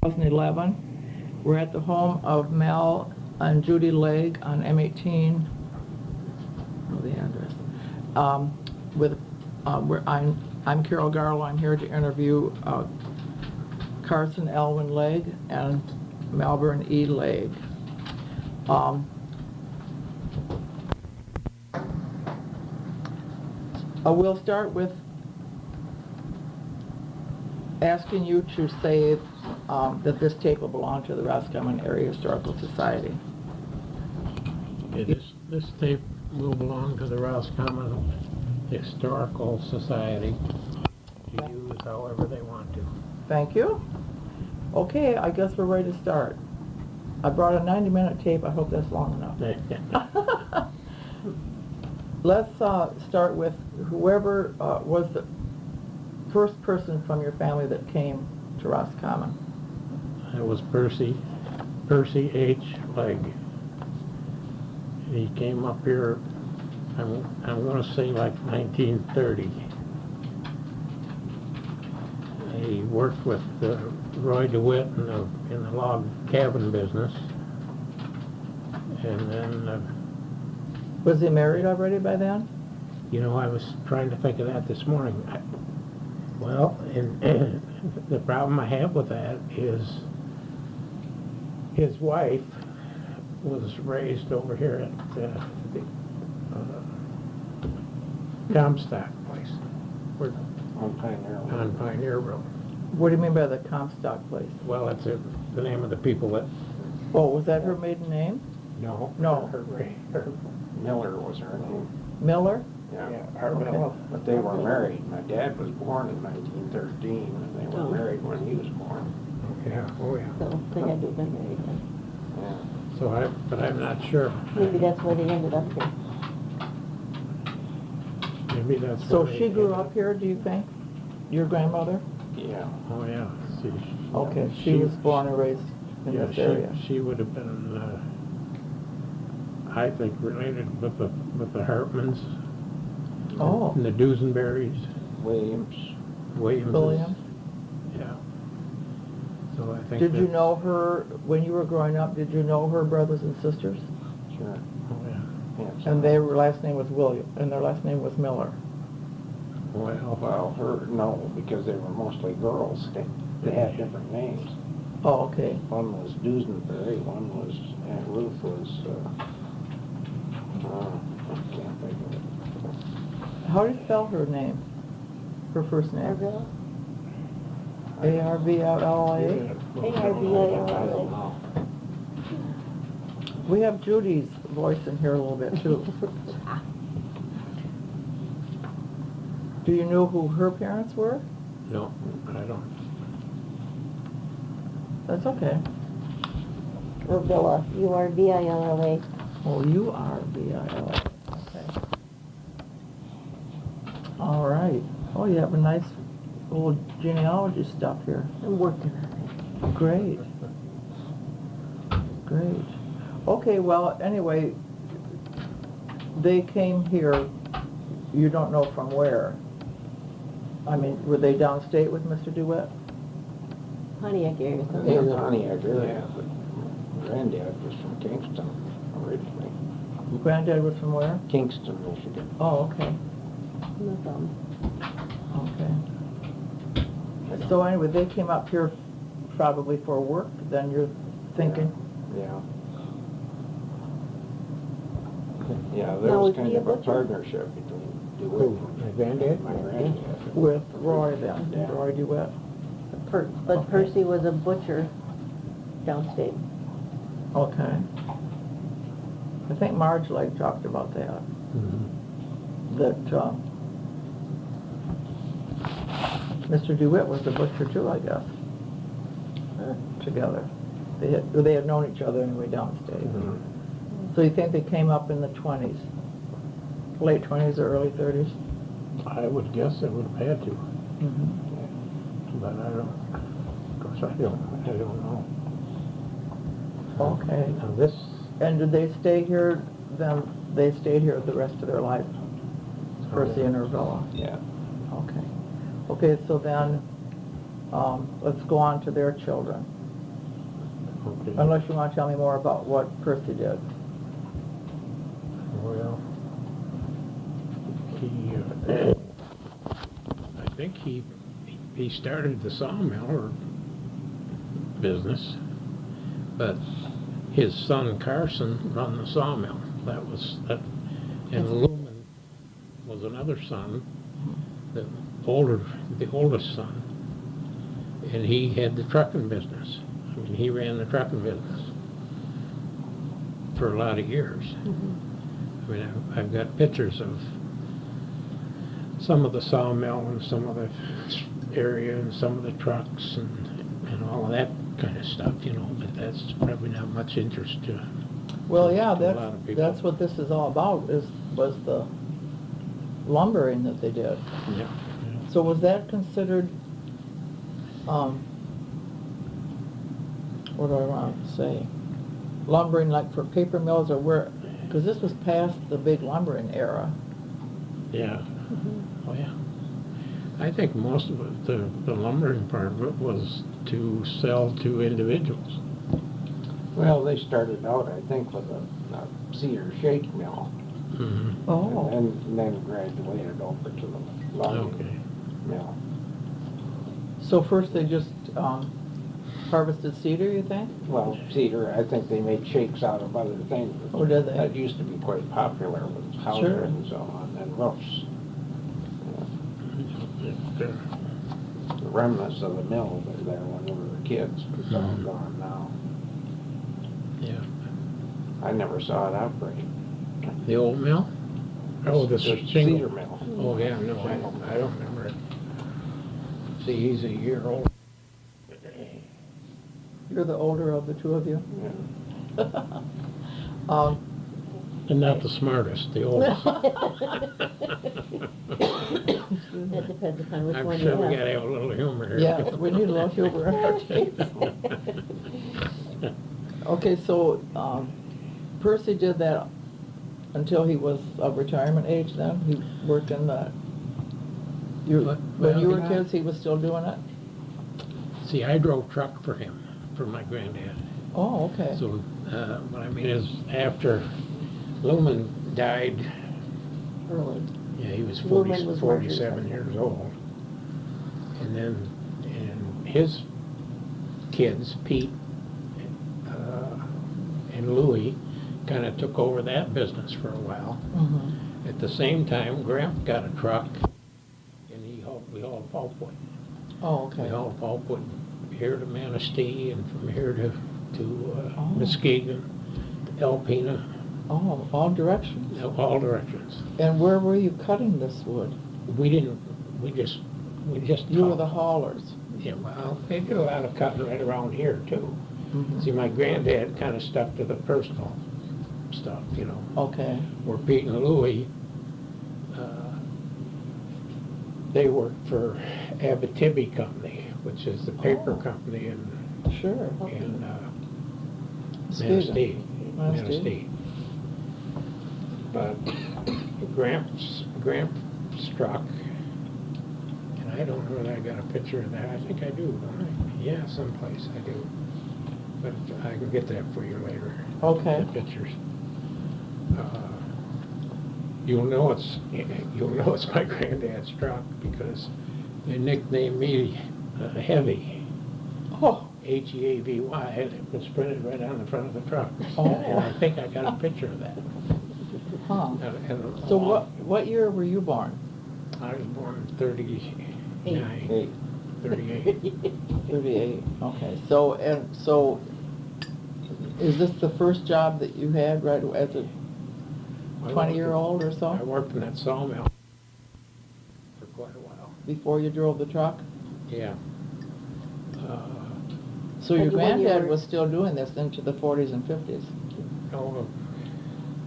2011. We're at the home of Mel and Judy Legg on M18. Know the address. I'm Carol Garlow. I'm here to interview Carson Elwyn Legg and Melbourne E. Legg. We'll start with asking you to say that this tape will belong to the Roscommon Area Historical Society. Okay, this tape will belong to the Roscommon Historical Society to use however they want to. Thank you. Okay, I guess we're ready to start. I brought a 90-minute tape. I hope that's long enough. Let's start with whoever was the first person from your family that came to Roscommon. It was Percy H. Legg. He came up here, I'm going to say like 1930. He worked with Roy DeWitt in the log cabin business, and then Was he married already by then? you know, I was trying to think of that this morning. And the problem I have with that is his wife was raised over here at the Comstock place. We're on Pioneer Road. What do you mean by the Comstock place? Well, that's the name of the people that... Oh, was that her maiden name? No. Her Miller was her name. Miller? Yeah. Okay. But they were married. My dad was born in 1913, and they were married when he was born. Yeah, oh yeah. So they had to have been married then. Yeah. So but I'm not sure. Maybe that's why they ended up here. Maybe that's So where they she grew ended up here, do you think? Your grandmother? Yeah. Oh yeah. Okay, she was born and raised in Yeah, this area. she would have been, I think, related with the Hartmans. Oh. And the Duesenberries. Williams. Williams? Yeah. So I think. Did you know her, when you were growing up, did you know her brothers and sisters? Sure. Oh yeah. Yeah, And their last name was William, and their last name was Miller. Well, her, no, because they were mostly girls. They had different names. Oh, okay. One was Duesenberry, one was, Aunt Ruth was, I can't think of it. How do you spell her name? Her first name? Arvilla? A-R-V-I-L-L-A? A-R-V-I-L-L-A. We have Judy's voice in here a little bit, too. Do you know who her parents were? no, I don't. That's okay. Arvilla, U-R-V-I-L-L-A. Oh, you are V-I-L-A. Okay. All right. Oh, you have a nice little genealogy stuff here. I'm working on it. Great. Great. Okay, well, anyway, they came here, you don't know from where. I mean, were they downstate with Mr. DeWitt? Pontiac area. In the Pontiac area, but Granddad was from Kingston originally. Granddad was from where? Kingston, Michigan. Oh, okay. No problem. Okay. So anyway, they came up here probably for work, then you're thinking? Yeah. Yeah, there Now, was was kind he a of a butcher? partnership between DeWitt Who, and my granddad? my granddad. With Roy then, Yeah. Roy DeWitt. But Okay. Percy was a butcher downstate. Okay. I think Marge Legg talked about that. Mhm. That Mr. DeWitt was the butcher too, I guess. Together. They had known each other anyway downstate. Mhm. So you think they came up in the 20s? Late 20s or early 30s? I would guess they would have had to, Mm-hmm. but I don't, of course I don't know. Okay. Now this, And did they stay here, then they stayed here the rest of their life? Percy and Arvilla? Yeah. Okay. Okay, so then, let's go on to their children. Okay. Unless you want to tell me more about what Percy did. Well, he, I think he started the sawmill or business, but his son Carson run the sawmill. That, and Lumen was another son, the oldest son, and he had the trucking business. I mean, he ran the trucking business for a lot of years. I mean, I've got pictures of some of the sawmill and some of the area and some of the trucks and all of that kind of stuff, you know, but that's probably not much interest to Well, yeah, to a lot of people. that's what this is all about, was the lumbering that they did. Yeah. So was that considered, what do I want to say? Lumbering like for paper mills or where, because this was past the big lumbering era. Yeah. Oh, yeah. I think most of it, the lumbering part of it was to sell to individuals. Well, they started out, I think, with a cedar shake mill, Mm-hmm. Oh. and then graduated over to the logging Okay. mill. So first they just harvested cedar, you think? Well, cedar, I think they made shakes out of other things. Oh, did they? That used to be quite popular with houses Sure. and so on, and roofs. The remnants of the mill were there when we were kids, but it's all Mhm. gone now. Yeah. I never saw it operate. The old mill? Oh, the Cedar shingle. mill. Oh, yeah, no, I don't remember it. See, he's a year old. You're the older of the two of you? Yeah. And not the smartest, the oldest. That depends upon which I'm one you sure we have. gotta have a little humor here. Yeah, we need a little humor in our tapes. Okay, so Percy did that until he was of retirement age then? He worked in the, when Well, you were yeah. kids, he was still doing it? See, I drove truck for him, for my granddad. Oh, okay. So, what I mean is, after Lumen died, Early. yeah, he was Lumen was 47 years old. And then, and his kids, Pete and Louie, kind of took over that business for a while. Mhm. At the same time, Gramp got a truck, and we hauled pulpwood. Oh, We okay. hauled pulpwood here to Manistee, and from here to Oh. Muskegon, Alpena, Oh, all directions? all directions. And where were you cutting this wood? We just You were the hauled. haulers? Yeah, well, they did a lot of cutting right around here too. Mhm. See, my granddad kind of stuck to the personal stuff, you know, Okay. where Pete and Louie, they worked for Abitibi Company, which is the paper Oh. company in Sure. Manistee. Manistee. But Gramp struck, and I don't know that I got a picture of that. I think I do, don't I? Yeah, someplace I do. But I can get that for you later. Okay. The pictures. You'll know it's my granddad's truck because they nicknamed me Heavy. Oh, Heavy, and it was printed right on the front of the truck. Oh. And I think I got a picture of that. huh. And So what year were you born? I was born in 39, Hey, 38. 38. Okay. So is this the first job that you had right as a 20-year-old or I so? worked in that sawmill for quite a while. Before you drove the truck? Yeah. So your And when you granddad were- was still doing this into the 40s and 50s? Oh,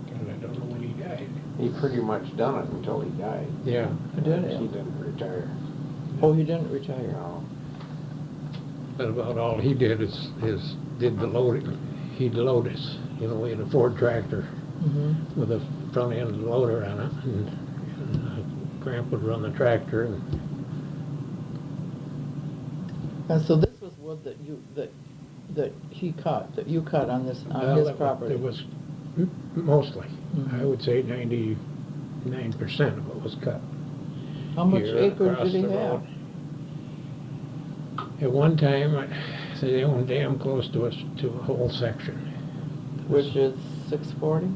God, I don't know when he died. he pretty much done it until he died. Yeah. Did He he? didn't retire. Oh, he didn't retire? No. But about all he did is did the loading. He'd load us. You know, we had a Ford tractor Mm-hmm. with a front end loader on it, and Gramp would run the tractor, and And so this was wood that that he cut, that you cut on this, on Well, his it wa- property? It was mostly, I Mhm. would say 99% of it was cut. How much here acreage across did he the have? road. At one time, they owned damn close to us, to a whole section. Which is 640?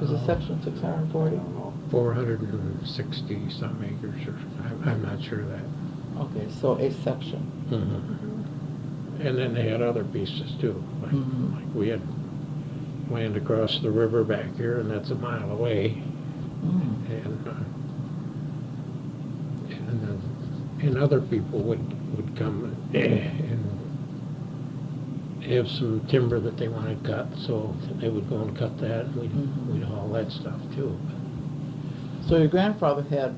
Is it Uh, section 640? 460 some acres, or, I'm not sure of that. Okay, so a section. And then they had other pieces too. Mhm. Like we had land across the river back here, and that's a mile away. Mm. And other people would come and have some timber that they wanted cut, so they would go and cut that, and Mhm. we'd haul that stuff too. So your grandfather had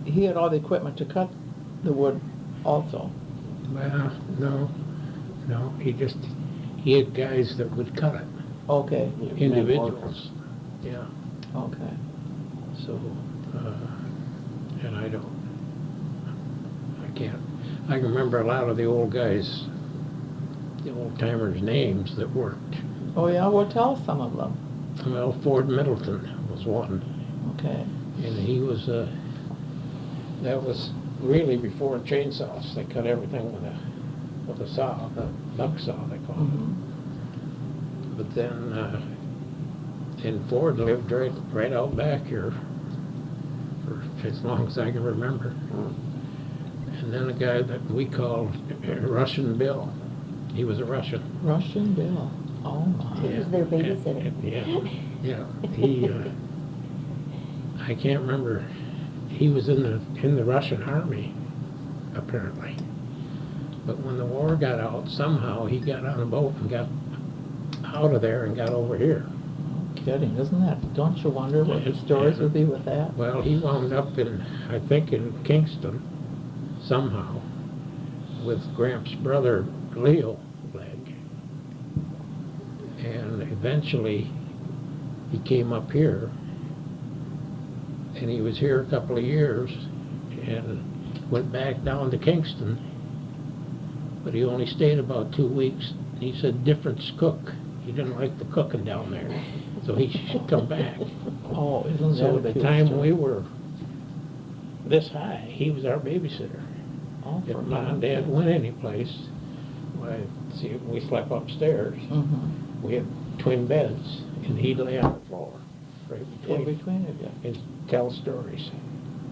he had all the equipment to cut the wood also? Well, no, he had guys that would cut it, Okay, individuals, yeah, okay. so, and I can remember a lot of the old guys, the old timers' names that worked. Oh, yeah, well, tell us some of them. Well, Ford Middleton was one, Okay. and he was, that was really before chainsaws. They cut everything with a saw, the buck saw they called it. Mhm. But then, and Ford lived right out back here for as long as I can remember. And then a guy that we called Russian Bill, he was a Russian. Russian Bill. Oh, my. He was their babysitter. Yeah, he, I can't remember, he was in the Russian army, apparently. But when the war got out, somehow he got on a boat and got out of there and got over here. No kidding, isn't that, don't you wonder what the stories would be with that? Well, he wound up I think in Kingston, somehow, with Gramps' brother, Leo Legg. And eventually, he came up here, and he was here a couple of years, and went back down to Kingston, but he only stayed about 2 weeks. He said difference cook. He didn't like the cooking down there, so he should come back. Oh, isn't that So a at the cute time story? we were this high, he was our babysitter. Oh, If for Mom and heaven's Dad sakes. went anyplace, why, see, we slept upstairs. Mhm. We had twin beds, and he'd lay on the floor, right In between, between of you. and tell stories.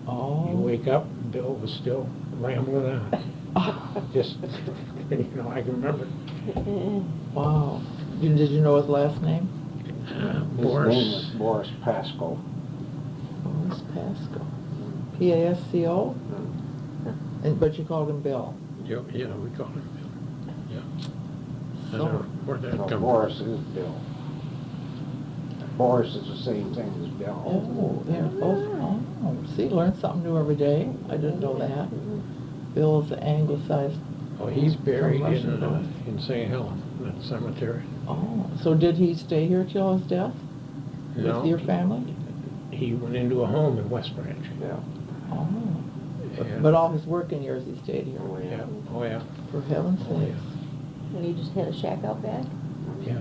Oh. You wake up, and Bill was still rambling on. Just, I can remember. Wow. Did you know his last name? His name Boris, was Boris Pasco. Boris Pasco. Pasco? But you called him Bill. yeah, we called him Bill, yeah. I So, don't know where that No, come Boris from. is Bill. Boris is the same thing as Bill. oh, yeah, oh, see, learn something new every day. I didn't know that. Bill is anglicized. Oh, he's buried Russian birth. in St. Helen, that cemetery. Oh, so did he stay here till his death? No, With your family? He went into a home in West Branch. Yeah. Oh. And- But all his working years he stayed here. Yeah, oh, yeah, For heaven's Oh, yeah. sakes. And you just had a shack out back? yeah.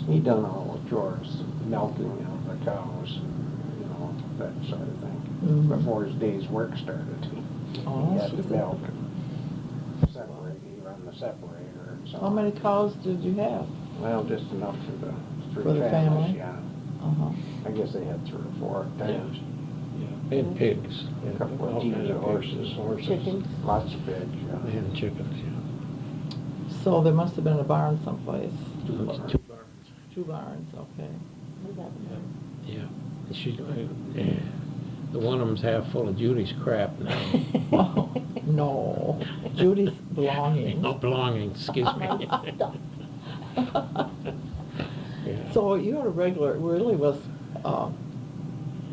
He done all the chores, milking of the cows, that sort of thing. Mhm. Before his day's work started, Oh, he had to she's- milk and separate, he run the separator and so on. How many cows did you have? Well, just enough for the For three the families, family? yeah. Uh-huh. I guess they had 3 or 4 times. And pigs. A couple of All kinds teams of pigs, horses. Chickens? Lots of pigs, yeah. And chickens, yeah. So there must have been a barn someplace. Two Two barns. barns. 2 barns, okay. What about the- Yeah, the one of them's half full of Judy's crap now. Oh, no. Judy's belongings. No belongings, excuse me. Yeah. So you had a regular, it really was a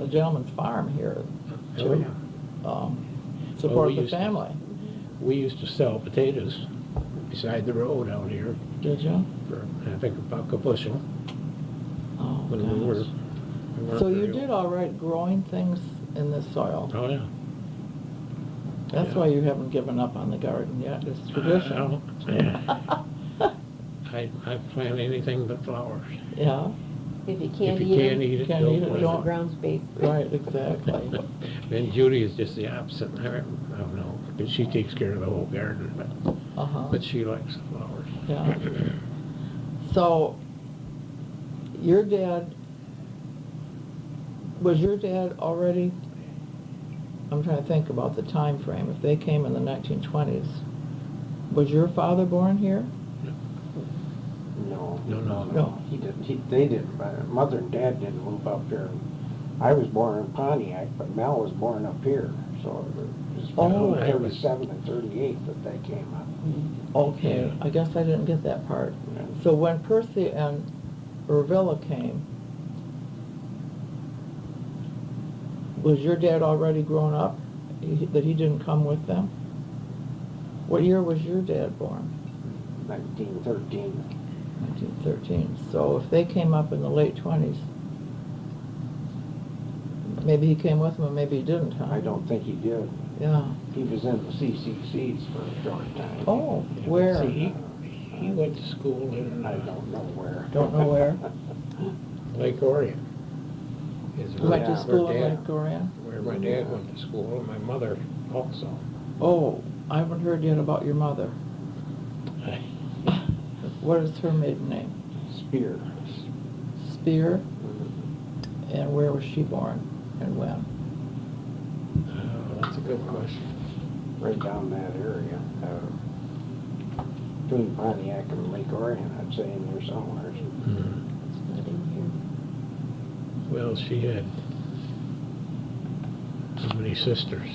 gentleman's farm here Oh, to yeah. support we the used to- family. We used to sell potatoes beside the road out here Did you? for, I think, $1 a bushel Oh, when we were. gosh. we weren't So you very did old. all right growing things in this soil. Oh, yeah. That's why you haven't given up on the garden yet, it's tradition. I plant anything but flowers. Yeah, If you can't If you can't eat eat it, Can't don't eat it, plant the don't. ground space. right, exactly. And Judy is just the opposite. I don't know, but she takes care of the whole garden, Uh-huh, but she likes the flowers. yeah. So, your dad, was your dad already, I'm trying to think about the time frame. If they came in the 1920s, was your father born here? No. No. He didn't, they didn't, but mother and dad didn't move up here. I was born in Pontiac, but Mel was born up here, so it was Oh. between 37 and 38 that they came up. Okay, I guess I didn't get that part. Yeah. So when Percy and Urvilla came, was your dad already grown up, that he didn't come with them? What year was your dad born? 1913. 1913. So if they came up in the late 20s, maybe he came with them and maybe he didn't, huh? I don't think he did. Yeah. He was in the CCCs for a short time. Oh, where? See, he went to school in I don't know where. Don't know where? Lake Orion. Went to Yeah. school in Where Lake Orion? Where my dad went to school, and my mother also. Oh, I haven't heard yet about your mother. What is her maiden name? Spear. Spear? And where was she born and when? Oh, that's a good question. Right down that area. Between Pontiac and Lake Orion, I'd say in there somewhere. It's not in Well, she had so many sisters.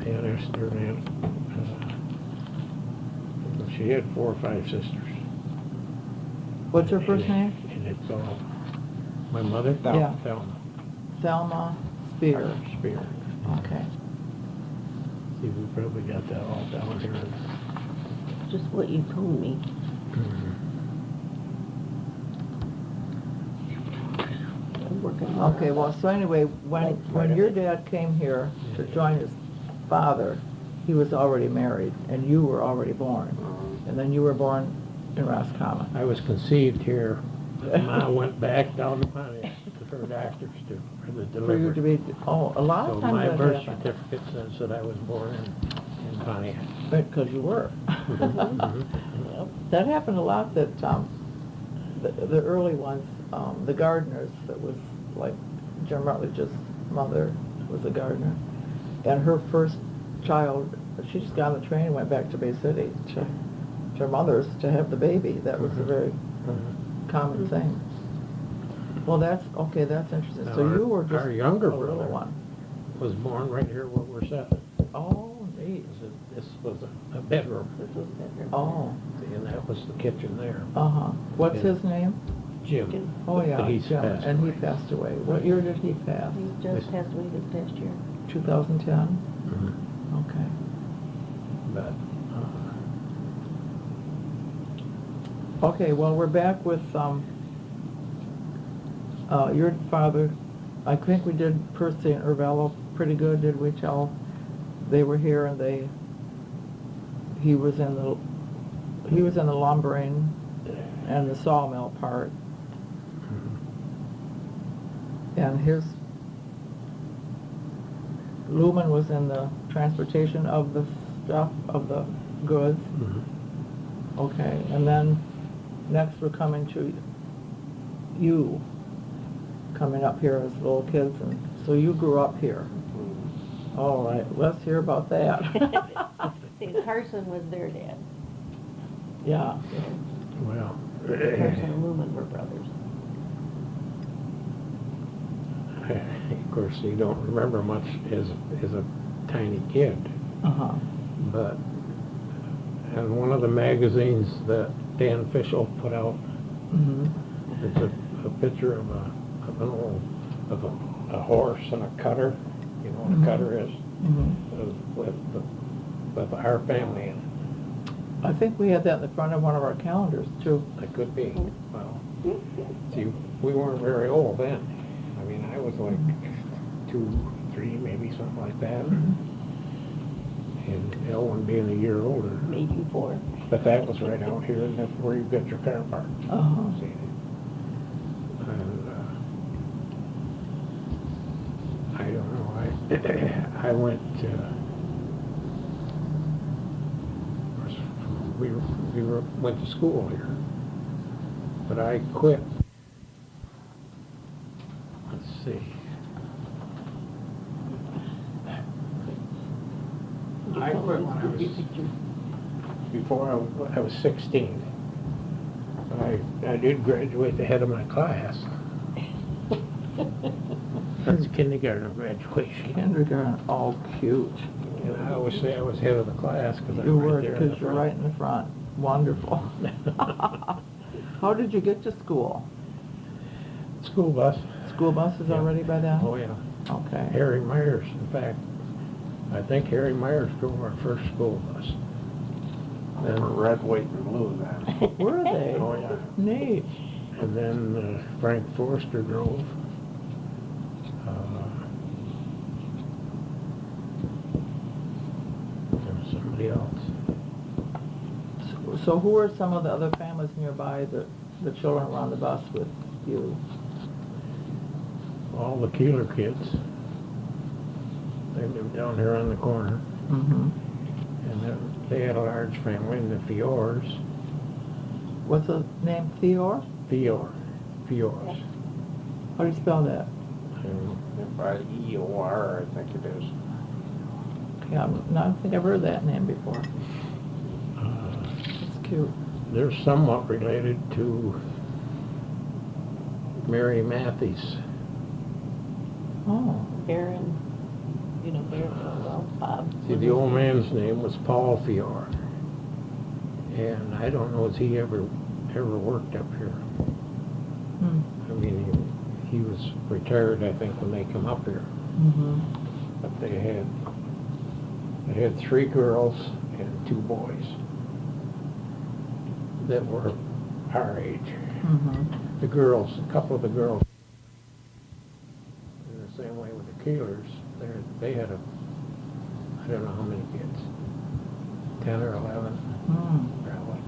Aunt Esther and she had 4 or 5 sisters. What's her first name? And it's all, my mother? Yeah. Thelma. Thelma Spear. Spear. Okay. See, we probably got that all down here. here. Just what you told me. I'm working on it. Okay, well, so anyway, when your dad came here to join his father, he was already married and you were already born. And then you were born in Roscommon. I was conceived here. Ma went back down to Pontiac for her doctors to, for the For you to delivery. be, oh, a lot So of times my that birth happens. certificate says that I was born in Pontiac. Because you were. Yep. That happened a lot, that the early ones, the gardeners, that was like Jim Rutledge's mother was a gardener. And her first child, she just got on the train and went back to Bay City to her mother's to have the baby. That was a very common thing. Well, that's interesting. Now, So you were just our younger a little brother one. was born right here where we're sitting. Oh, neat. This was a bedroom, This was better. Oh, and that was the kitchen there. uh-huh. What's Yeah. his name? Jim. Oh, yeah, But he's Jim, passed and he away. passed away. What year did he pass? He just passed away this past year. 2010? Mhm. Okay. But, Okay, well, we're back with, your father. I think we did Percy and Urvella pretty good, did we tell? They were here and he was in the lumbering and the sawmill part. And Lumen was in the transportation of the stuff, of the goods. mhm. Okay, and then next we're coming to you, coming up here as little kids, and so you grew up here. All right, let's hear about that. See, Carson was their dad. Yeah, Well, Carson and Lumen were brothers. of course, you don't remember much as a tiny kid, uh-huh, but in one of the magazines that Dan Fischel put out, mhm, there's a picture of a horse and a cutter. You know what Mhm. a cutter is? mhm. With our family in it. I think we had that in the front of one of our calendars, too. That could be. Well, see, we weren't very old then. I mean, I was like 2, 63, maybe something like that. Mm-hmm. And Elwyn being a year older. Made you 4. But that was right out here, and that's where you got your car parked. Uh-huh. See? And, I don't know, I went, went to school here, but I quit. Let's see. I quit when I was, before I was 16. But I did graduate the head of my class. That's kindergarten graduation. Kindergarten, oh, cute. And I always say I was head of the class because You I'm were, right there in the because you're front. right in the front. Wonderful. How did you get to school? School bus. School buses Yeah. already by then? Oh, yeah. Okay. Harry Myers, in fact. I think Harry Myers drove our first school bus. They were red, white, and blue then. Were they? Oh, yeah. Neat. And then Frank Forrester drove. There was somebody else. So who are some of the other families nearby that the children were on the bus with you? All the Keeler kids. They lived down here on the corner. Mm-hmm. And they had a large family, and the Fiors. What's the name? Theor? Fiors. How do you spell that? And By EOR, I think it is. Okay, I don't think I've heard that name before. It's cute. they're somewhat related to Mary Matthews. Oh. Aaron, you know, well, Bob. See, the old man's name was Paul Fior. And I don't know if he ever worked up here. Hmm. I mean, he was retired, I think, when they come up here. Mm-hmm. But they had 3 girls and 2 boys that were our age. Mm-hmm. The girls, a couple of the girls, in the same way with the Keelers, they had I don't know how many kids, 10 or 11, Mm. probably.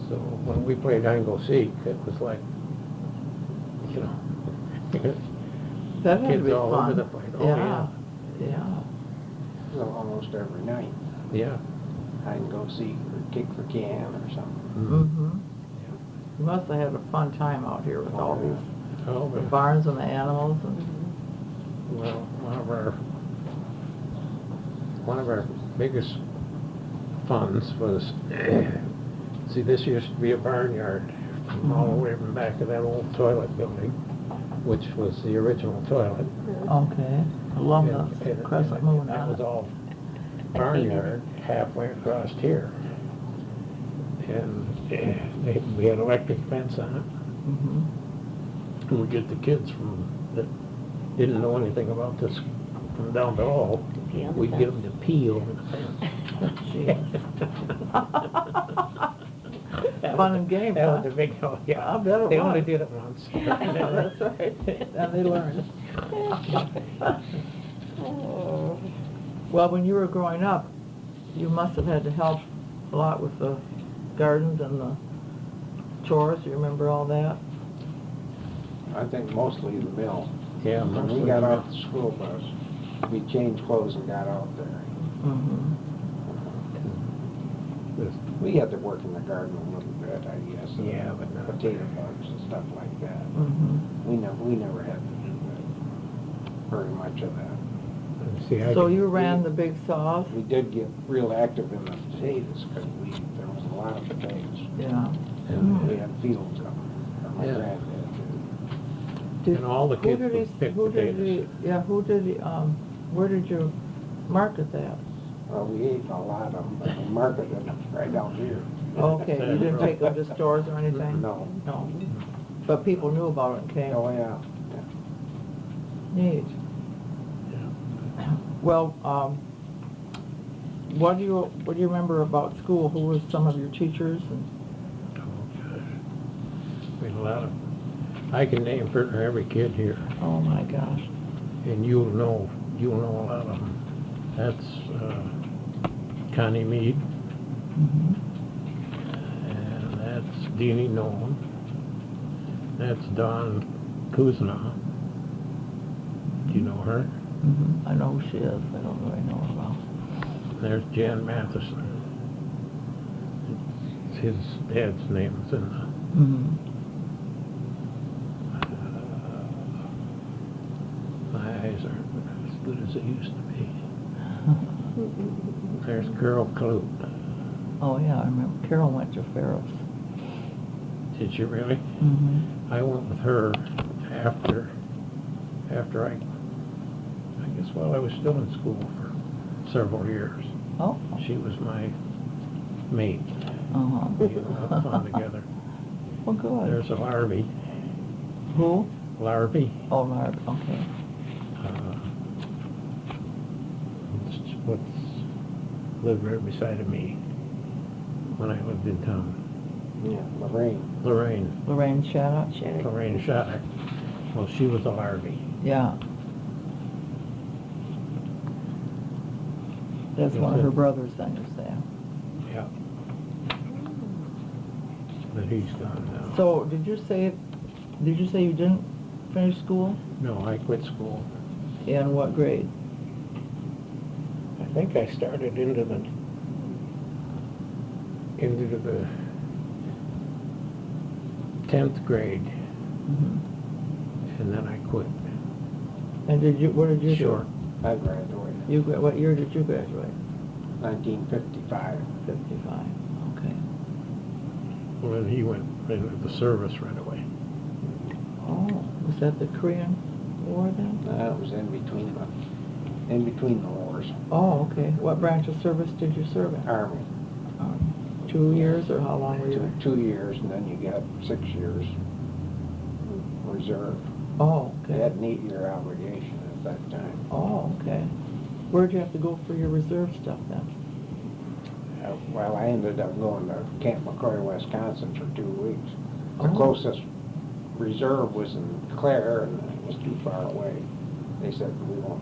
So when we played hide and go seek, it was like, you know, That had to kids be all fun. over the place. Oh, Yeah. Yeah. So almost every night, yeah. hide and go seek or kick for can or something. Mm-hmm. You must have had a fun time out here with all these Oh, the but, barns and the animals and. well, one of our biggest funds was, see, this used to be a barnyard all the way from back of that old toilet building, which was the original toilet. Okay. I love And- the and- crescent and moon That on was it. all barnyard halfway across here. And we had electric fence on it. Mm-hmm. And we'd get the kids that didn't know anything about this from down below, pee on the we'd get fence. them to pee over the fence. Fun and games, That huh? was a big, oh, yeah. I bet it They only was. did it once. That's right. And they learned. Oh. Well, when you were growing up, you must have had to help a lot with the gardens and the chores. You remember all that? I think mostly the mill. Yeah, When mostly we got the off the school bus, we changed clothes and got out there. Mm-hmm. We had to work in the garden a little bit, I guess. Yeah, but not potato bugs and stuff like that. Mm-hmm. We never had to do very much of that. See, I So could- you ran the big saws? We did get real active in the potatoes because there was a lot of potatoes. Yeah. And we had fields of them. My Yeah. granddad Did- And all the who kids did would he- pick who did potatoes. he- Yeah, who did he, where did you market that? did. Well, we ate a lot of them, but we marketed them right out here. Okay, you didn't take them to stores or anything? No. No. But people knew about it and came? Oh, yeah. Neat. Well, what do you remember about school? Who were some of your teachers? And We had a lot of, I can name pretty near every kid here. oh my gosh. and you'll know a lot of them. That's Connie Mead, Mhm. and that's Deanie Nolan. That's Dawn Kuzna. Do you know her? Mhm. I know who she is. I don't really know her well. There's Jan Matheson. His dad's name is in the... Mhm. My eyes aren't as good as they used to be. There's Carol Clute. Oh yeah, I remember Carol went to Ferris. Did you really? Mhm. I went with her after I guess while I was still in school for several years. Oh. She was my mate. Uh-huh. We had a lot of fun together. Well, good. There's a Larvey. Who? Larvey. Oh, Larb. Okay. What's lived right beside of me when I lived in town. Yeah, Lorraine. Lorraine Shattuck. Lorraine Shattuck. Well, she was a Larvey. Yeah. That's one of her brothers, then you're saying. Yeah. But he's gone now. So, did you say you didn't finish school? No, I quit school. In what grade? I think I started into the 10th grade, Mhm. and then I quit. And what did you Sure. do? I graduated What year did you graduate? 1955. 55. Okay. Well, then he went into the service right away. Oh, was that the Korean War then? That was in between the wars. Oh, okay. What branch of service did you serve in? Army. 2 years, or how long were you there? 2 years, and then you got 6 years reserve. Oh, They okay. had an 8-year obligation at that time. Oh, okay. Where'd you have to go for your reserve stuff then? Well, I ended up going to Camp McCoy, Wisconsin for 2 weeks. The Oh. closest reserve was in Clare, and it was too far away. They said, we won't.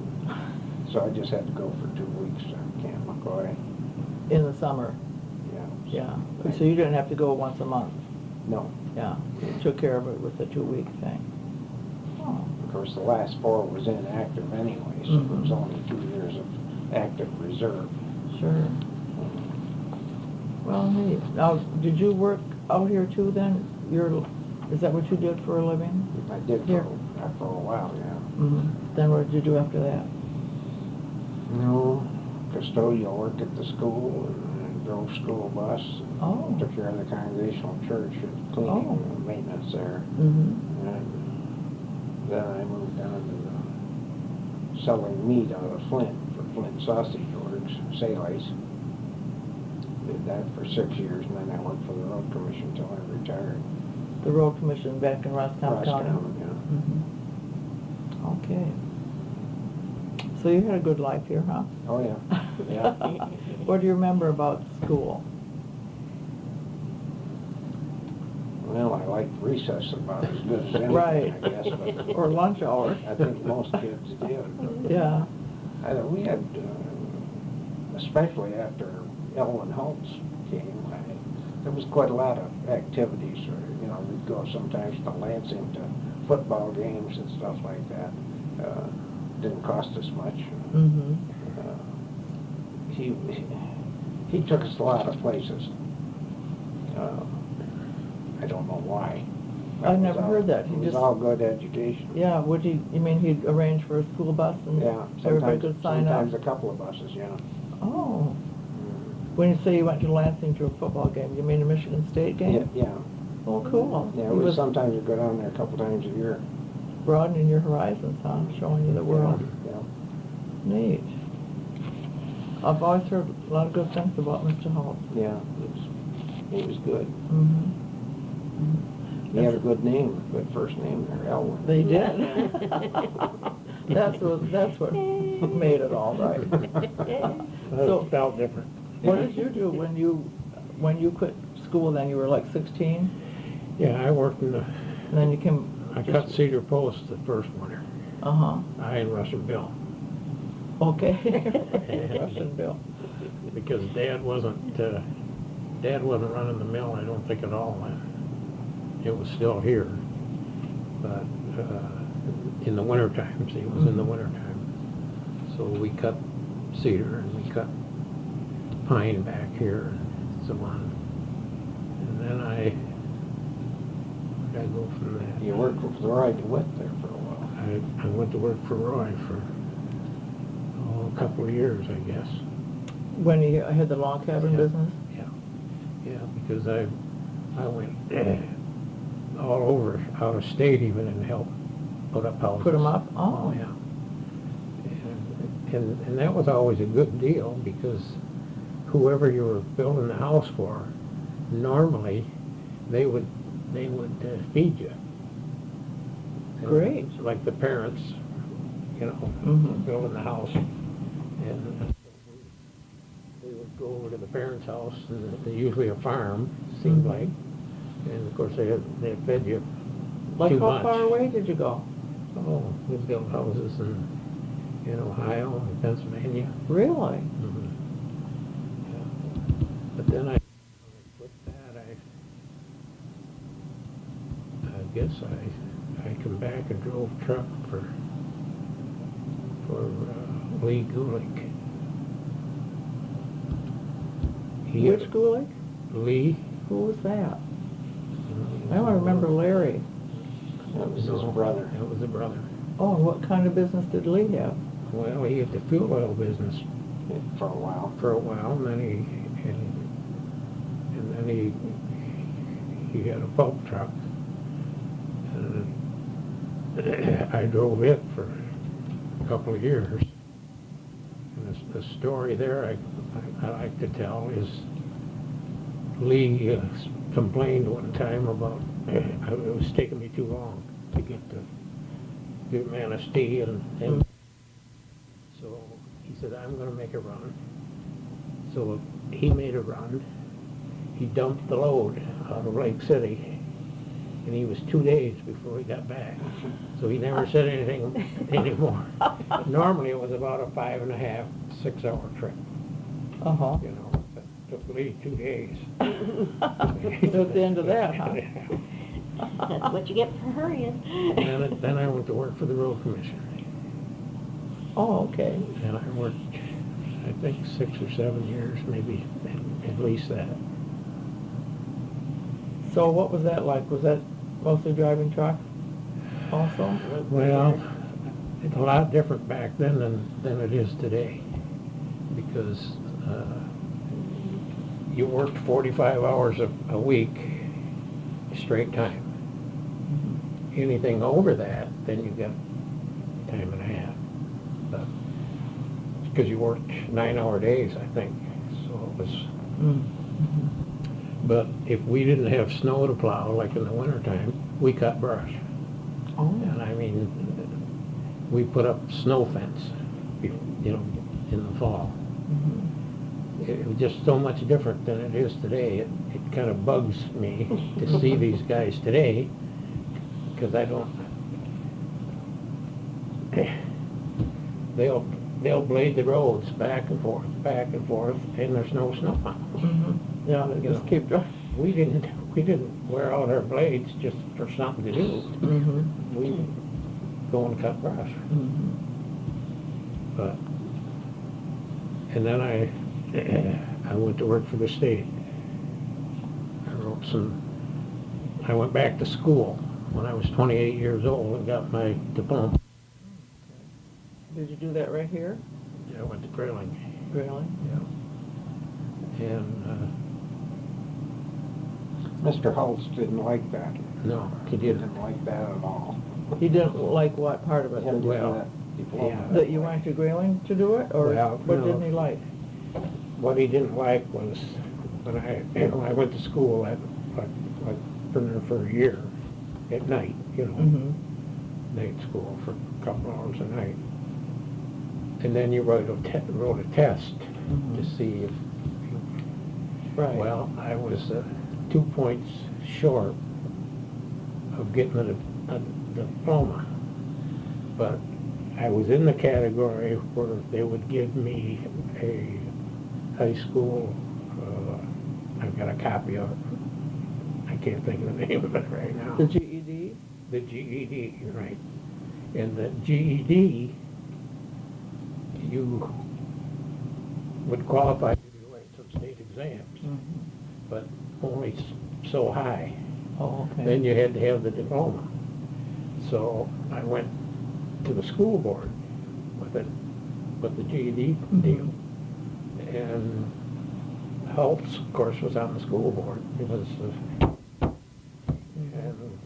So I just had to go for 2 weeks to Camp McCoy. In the summer? Yeah. Yeah. So you didn't have to go once a month? No. Yeah. You took care of it with the 2-week thing? Oh. Of course, the last 4 was inactive anyway, so it was Mhm. only 2 years of active reserve. Sure. Well, neat. Now, did you work out here too then? Is that what you did for a living? I did Here. for a while, yeah. Mm-hmm. Then what did you do after that? No, custodial work at the school, and I drove school bus. And Oh. took care of the Congregational Church and cleaning Oh. and maintenance there. Mm-hmm. And then I moved on to selling meat out of Flint for Flint Sausage Works, Saley's. Did that for 6 years, and then I worked for the Road Commission until I retired. The road commission back in Roscommon County? Roscommon, yeah. Mm-hmm. Okay. So you had a good life here, huh? Oh, yeah. Yeah. What do you remember about school? Well, I liked recess about as good as anything, Right. I guess. But Or lunch hour? I think most kids did. Yeah. We had, especially after Elwyn came, there was quite a lot of activities. We'd go sometimes to Lansing to football games and stuff like that. Didn't cost us much. Mm-hmm. He took us a lot of places. I don't know why. I've never heard that. It was all good education. Yeah, you mean he'd arrange for a school bus and Yeah, everybody could sign up? sometimes a couple of buses, yeah. Oh. When you say you went to Lansing to a football game, you mean a Michigan State game? Yeah. Oh, cool. Yeah, He was sometimes you go down there a couple times a year. broadening your horizons, huh? Showing you the world. Yeah. Neat. I've always heard a lot of good things about Mr. Holt. Yeah, he was good. Mm-hmm. He had a good name, good first name there, Elwyn. They did. That's what made it all right. So, Felt different. what did you do when you quit school? Then you were like 16, Yeah, I worked in the, and then you came. I cut cedar posts the first winter. Uh-huh. I and Russian Bill. Okay. Russian Bill. Because Dad wasn't running the mill, I don't think, at all then. It was still here, but in the winter times, it was in the winter time. So we cut cedar and we cut pine back here and so on. And then I go from that. You worked with Roy DeWitt there for a while. I went to work for Roy for a couple of years, I guess. When you had the log cabin Yeah. business? Yeah, because I went all over, out of state even, and helped put up houses. Put them up? Oh. Yeah. And that was always a good deal, because whoever you were building the house for, normally, they would feed you. And Great. it's like the parents, Mhm. building the house, and we would go over to the parents' house, and they're usually a farm, seemed Mhm. like, and of course they fed you Like too how much. far away did you go? Oh, we built houses in Ohio and Pennsylvania. Really? Mhm. Yeah. But then I quit that. I guess I come back and drove truck for Lee Gulick. Which Gulick? Lee. Who was that? I don't remember Larry. That was his No, brother. That was a brother. Oh, what kind of business did Lee have? Well, he had the fuel oil business For a while. for a while, and then he had a pulp truck, and I drove it for a couple of years. And the story there I like to tell is Lee complained one time about it was taking me too long to get Manistee, and so he said, I'm going to make a run. So he made a run. He dumped the load out of Lake City, and he was 2 days before he got back. So he never said anything anymore. Normally it was about a 5.5, 6 hour trip, Uh-huh. But it took Lee 2 days. That's the end of that, huh? That's what you get for hurrying. And then I went to work for the road commission. Oh, okay. And I worked, I think, 6 or 7 years, maybe at least that. So what was that like? Was that mostly driving truck also? Well, it's a lot different back then than it is today, because you worked 45 hours a week, straight time. Anything over that, then you got time and a half. Because you worked 9-hour days, I think, so it was. But if we didn't have snow to plow, like in the wintertime, we cut brush. Oh. And I mean, we put up snow fence, in the fall. It was just so much different than it is today. It kind of bugs me to see these guys today, because I don't. They'll blade the roads back and forth, and there's no snow on them. Yeah, they just keep driving. We didn't wear out our blades just for something to do. We go and cut brush. But, and then I went to work for the state. I went back to school when I was 28 years old and got my diploma. Did you do that right here? I went to Grayling. Really? Yeah. And, Mr. Holtz didn't like that. no, he He didn't. didn't like that at all. You didn't like what part of it? Him doing Well, that diploma. yeah. That you went to Grayling to do it, or Well, what no. didn't he like? What he didn't like was when I went to school at, for a year, at night, night school for a couple hours a night. And then you wrote a test to see if, Right. well, I was 2 points short of getting a diploma. But I was in the category where they would give me a high school, I've got a copy of it. I can't think of the name of it right now. The GED? The GED, right. And the GED, you would qualify to write some state exams, but only so high. Oh, okay. Then you had to have the diploma. So I went to the school board with it, with the GED deal. And Helps, of course, was on the school board. It was, and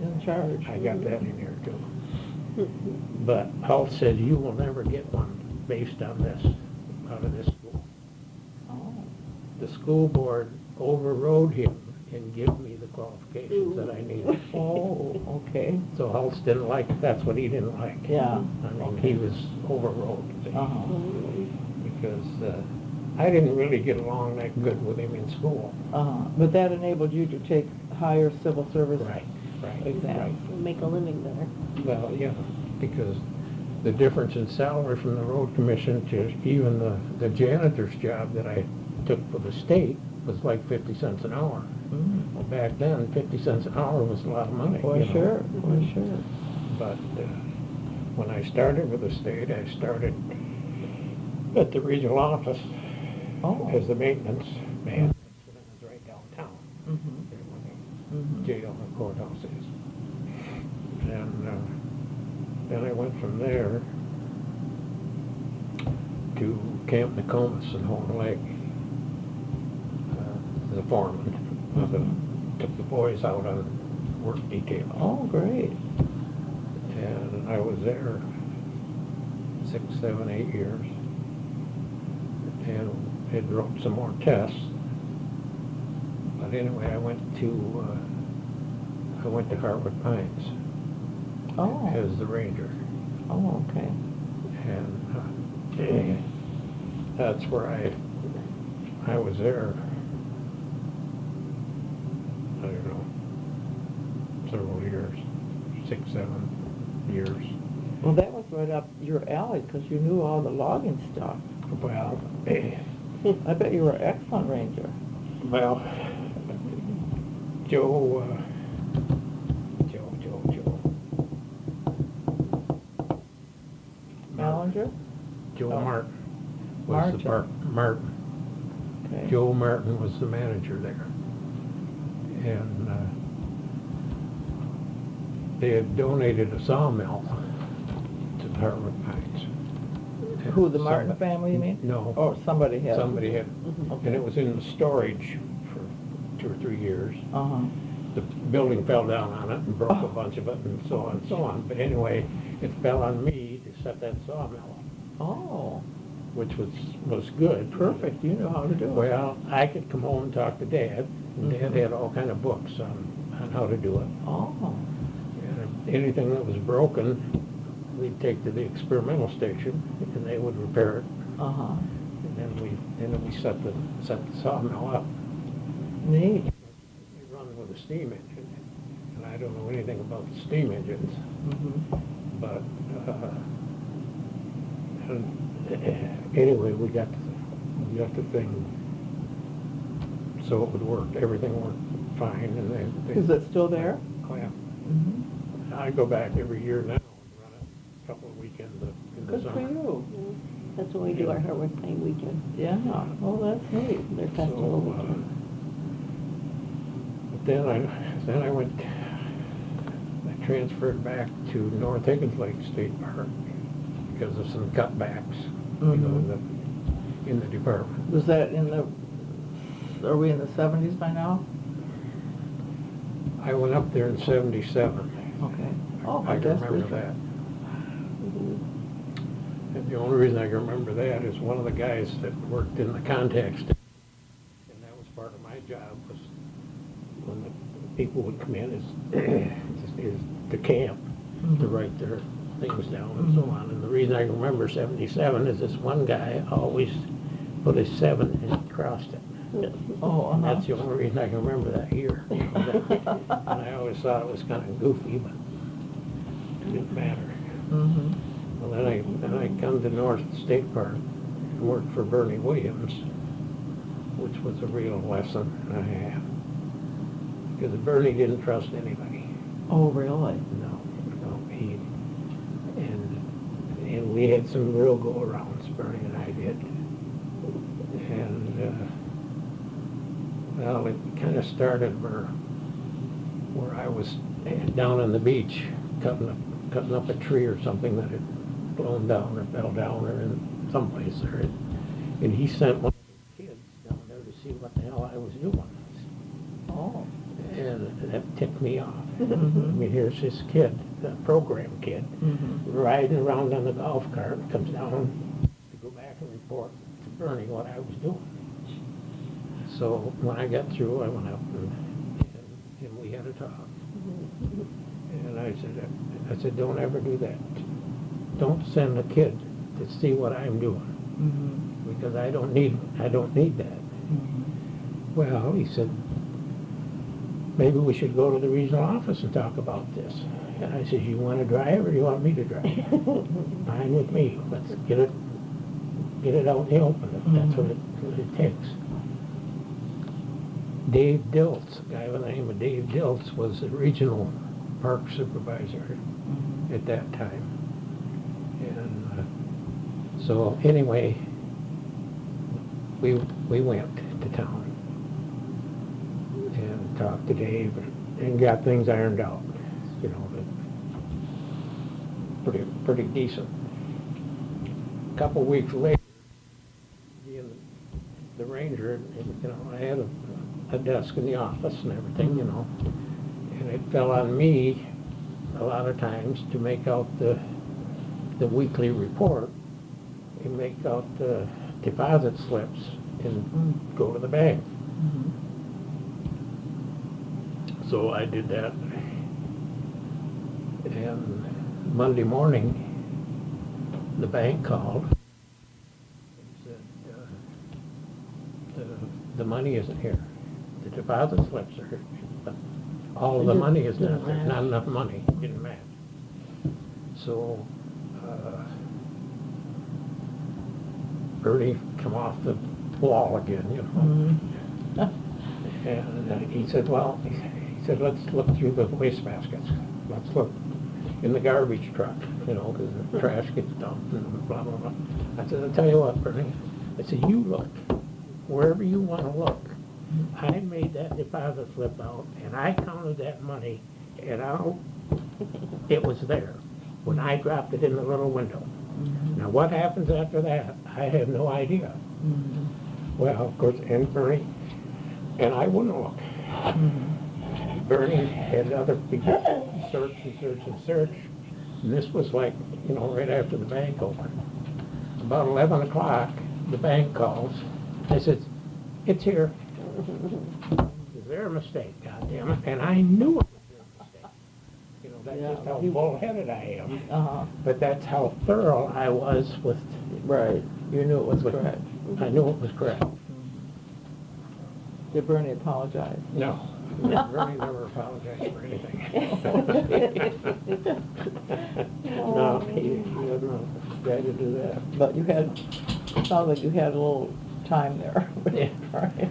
In charge. I got that in here too. But Health said, you will never get one based on this, out of this school. Oh. The school board overrode him and gave me the qualifications that I needed. Oh, okay. So Health didn't like it, that's what he didn't like. Yeah. I mean, he was overrode. Uh-huh. Because I didn't really get along that good with him in school. But that enabled you to take higher civil service Right. exams. Make a living there. Well, yeah, because the difference in salary from the road commission to even the janitor's job that I took for the state was like 50 cents an hour. Mm. Well, back then, 50 cents an hour was a lot of money. Well, you know. sure, well, sure. But when I started with the state, I started at the regional office as the maintenance man. It was right downtown, Mhm. where the jail and courthouse is. And then I went from there to Camp Nokomis and Home Legg as a foreman. Took the boys out on work detail. Oh, great. And I was there 6, 7, 8 years. And had wrote some more tests. But anyway, I went to Hartwood Pines Oh. as the ranger. Oh, okay. And that's where I was there, I don't know, several years, 6, 7 years. Well, that was right up your alley because you knew all the logging stuff. Well, I bet you were an excellent ranger. well, Joe, Ballinger? Joe Oh. Martin was the Martin. Okay. Joe Martin was the manager there. And they had donated a sawmill to the Hartwood Pines. Who, the Martin family, you mean? No. Oh, somebody had. Somebody had, Okay. and it was in the storage for 2 or 3 years. Uh-huh. The building fell down on it and broke a bunch of it and so on and so on. But anyway, it fell on me to set that sawmill, Oh, which was good. perfect. You knew how to do it. Well, I could come home and talk to Dad, and Dad had all kind of books on how to do it. Oh. And anything that was broken, we'd take to the experimental station, and they would repair it. Uh-huh. And then we set the sawmill up. Neat. We run with a steam engine, and I don't know anything about the steam engines, Mm-hmm. but and anyway, we got the thing so it would work. Everything worked fine, and they Is it still there? Oh yeah. Mm-hmm. I go back every year now and run it a couple of weekends in the Good for summer. you. That's when we do our Hartwood Pine weekend, Yeah. Oh, that's neat. their festival So, weekend. but then I went. I transferred back to North Higgins Lake State Park because of some cutbacks, you know, in the department. Was that are we in the 70s by now? I went up there in '77. Okay. Oh, I I can guess remember that. And the only reason I can remember that is one of the guys that worked in the contact station, and that was part of my job, was when the people would come in is the camp to write their things down and so on. And the reason I can remember '77 is this one guy always put his 7 and crossed it. Oh, And that's the only reason I can remember that year. And I always thought it was kind of goofy, but it didn't matter. Mm-hmm. Well, then I come to North State Park and worked for Bernie Williams, which was a real lesson and a half. Because Bernie didn't trust anybody. Oh, really? No, and we had some real go-arounds, Bernie and I did. And, well, it kind of started where I was down on the beach, cutting up a tree or something that had blown down or fell down or in someplace there. And he sent one of his kids down there to see what the hell I was doing. Oh. And that ticked me off. I Mhm. mean, here's this kid, the program kid, Mm-hmm. riding around on the golf cart, comes down to go back and report to Bernie what I was doing. So when I got through, I went up and we had a talk. And I said, don't ever do that. Don't send a kid to see what I'm doing, Mm-hmm. because I don't need that. Mm-hmm. Well, he said, maybe we should go to the regional office and talk about this. And I said, you want to drive or do you want me to drive? Fine with me. Let's get it out in the open if that's what it takes. Dave Diltz, a guy by the name of Dave Diltz, was the regional park supervisor at that time. And so anyway, we went to town and talked to Dave and got things ironed out, you know, pretty decent. A couple weeks later, being the ranger, you know, I had a desk in the office and everything, you know, and it fell on me a lot of times to make out the weekly report and make out the deposit slips and go to the bank. Mm-hmm. So I did that. And Monday morning, the bank called and said, the money isn't here. The deposit slips are here, but all of the money is not there. Not enough money, didn't match. So Bernie come off the wall again, you know. Mm-hmm. And he said, well, he said, let's look through the wastebaskets. Let's look in the garbage truck, you know, because the trash gets dumped and blah, blah, blah. I said, I'll tell you what, Bernie. I said, you look wherever you want to look. I made that deposit slip out, and I counted that money, and it was there when I dropped it in the little window. Now, what happens after that, I have no idea. Mm-hmm. Well, of course, and Bernie, and I wouldn't look. Bernie had other people search and search and search, and this was like, you know, right after the bank opened. About 11 o'clock, the bank calls. I said, it's here. Is there a mistake, goddammit? And I knew it was their mistake. You know, that's just how bullheaded I am. Uh-huh. But that's how thorough I was with. Right. You knew it was correct. I knew it was correct. Did Bernie apologize? No. Bernie never apologized for anything. No, he wasn't a guy to do that. But you had, it sounds like you had a little time there. Yeah. Right.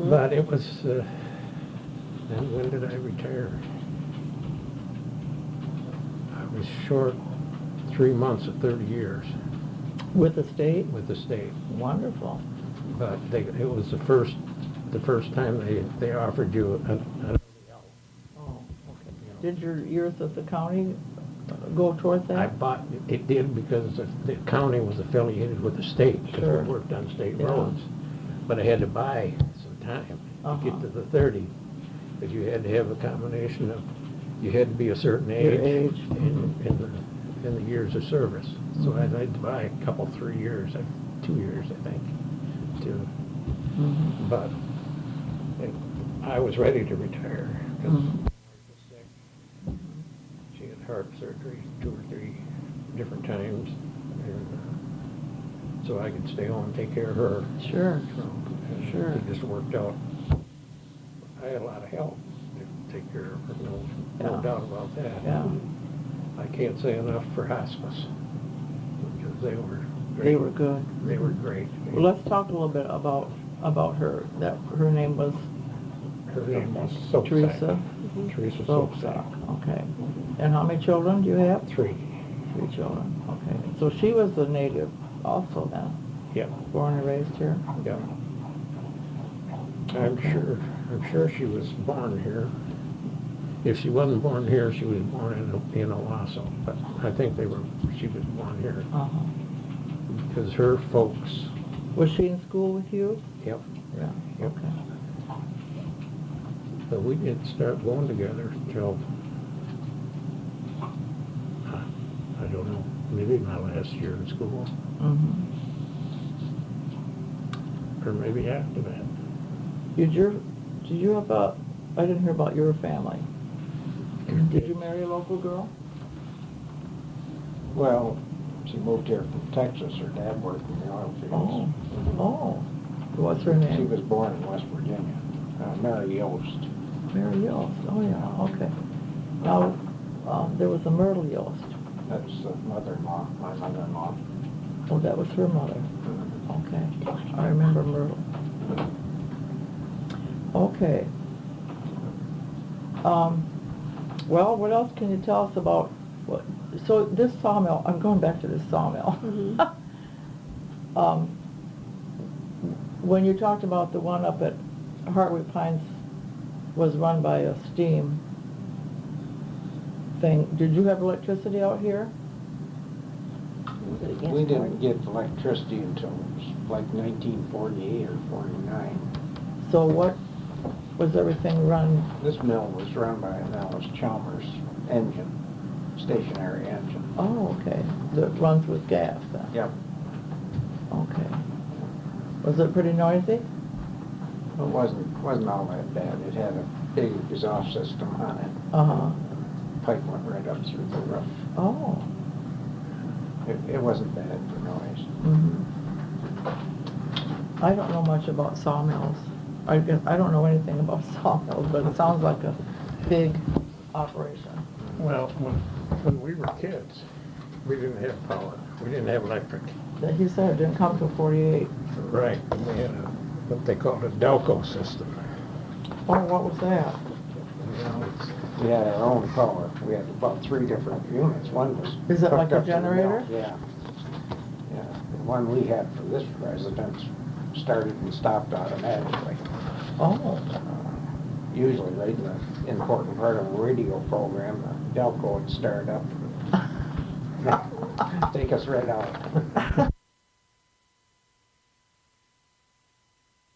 But it was, and when did I retire? I was short 3 months of 30 years With the state? with the state. Wonderful. But it was the first time they offered you an Oh, okay. Did your years at the county go towards that? it did because the county was affiliated with the state, because Sure. we worked on state Yeah. roads. But I had to buy some time to get to the 30, because you had to have a combination of, you had to be a certain Your age age. in the years of service. So I had to buy a couple, 3 years, 2 years, I think, but I was ready to retire, because my wife was sick. She had heart surgery 2 or 3 different times, and so I could stay home and take care of her. Sure. And Sure. It just worked out. I had a lot of help to take care of her, no Yeah. doubt about that. Yeah. I can't say enough for hospice, because they were great. They were good. They were great. Well, let's talk a little bit about her. That her name was Her name was Soapsack. Teresa. Teresa Soapsack. Soapsack. Okay. And how many children do you have? 3. 3 children. Okay. So she was a native also then, Yep, born and raised here. yep. I'm sure she was born here. If she wasn't born here, she was born in Owasso, but I think she was born here, Uh-huh. because her folks, Was she in school with you? yep, Yeah. Yep. Okay. but we didn't start going together until, I don't know, maybe my last year in school, Mm-hmm. or maybe after that. Did you have I didn't hear about your family. Did you marry a local girl? Well, she moved here from Texas. Her dad worked in the oil Oh. fields. Oh. What's her name? She was born in West Virginia, Mary Yost. Mary Yost. Oh, yeah, okay. Now, there was a Myrtle Yost. That's the mother-in-law, my mother-in-law. Oh, that was her mother. Okay. I remember Myrtle. Okay. Well, what else can you tell us about, so this sawmill, I'm going back to this sawmill. Mhm. When you talked about the one up at Hartwick Pines was run by a steam thing, did you have electricity out here? We didn't get electricity until like 1948 or 49. So what was everything run? This mill was run by an Alice Chalmers engine, stationary engine. Oh, okay. That runs with gas then? Yep. Okay. Was it pretty noisy? It wasn't all that bad. It had a big exhaust system on it. Uh-huh. Pipe went right up through the roof. Oh. It wasn't bad for noise. Mm-hmm. I don't know much about sawmills. I don't know anything about sawmills, but it sounds like a big operation. Well, when we were kids, we didn't have power. We didn't have electric. He said it didn't come till 48. Right. We had what they called a Delco system. Oh, what was that? You know, it's- We had our own power. We had about 3 different units. One was Is it like hooked a up to the mill. generator? Yeah. Yeah. The one we had for this residence started and stopped automatically. Oh. Usually right in the important part of a radio program, the Delco would start up. Take us right out.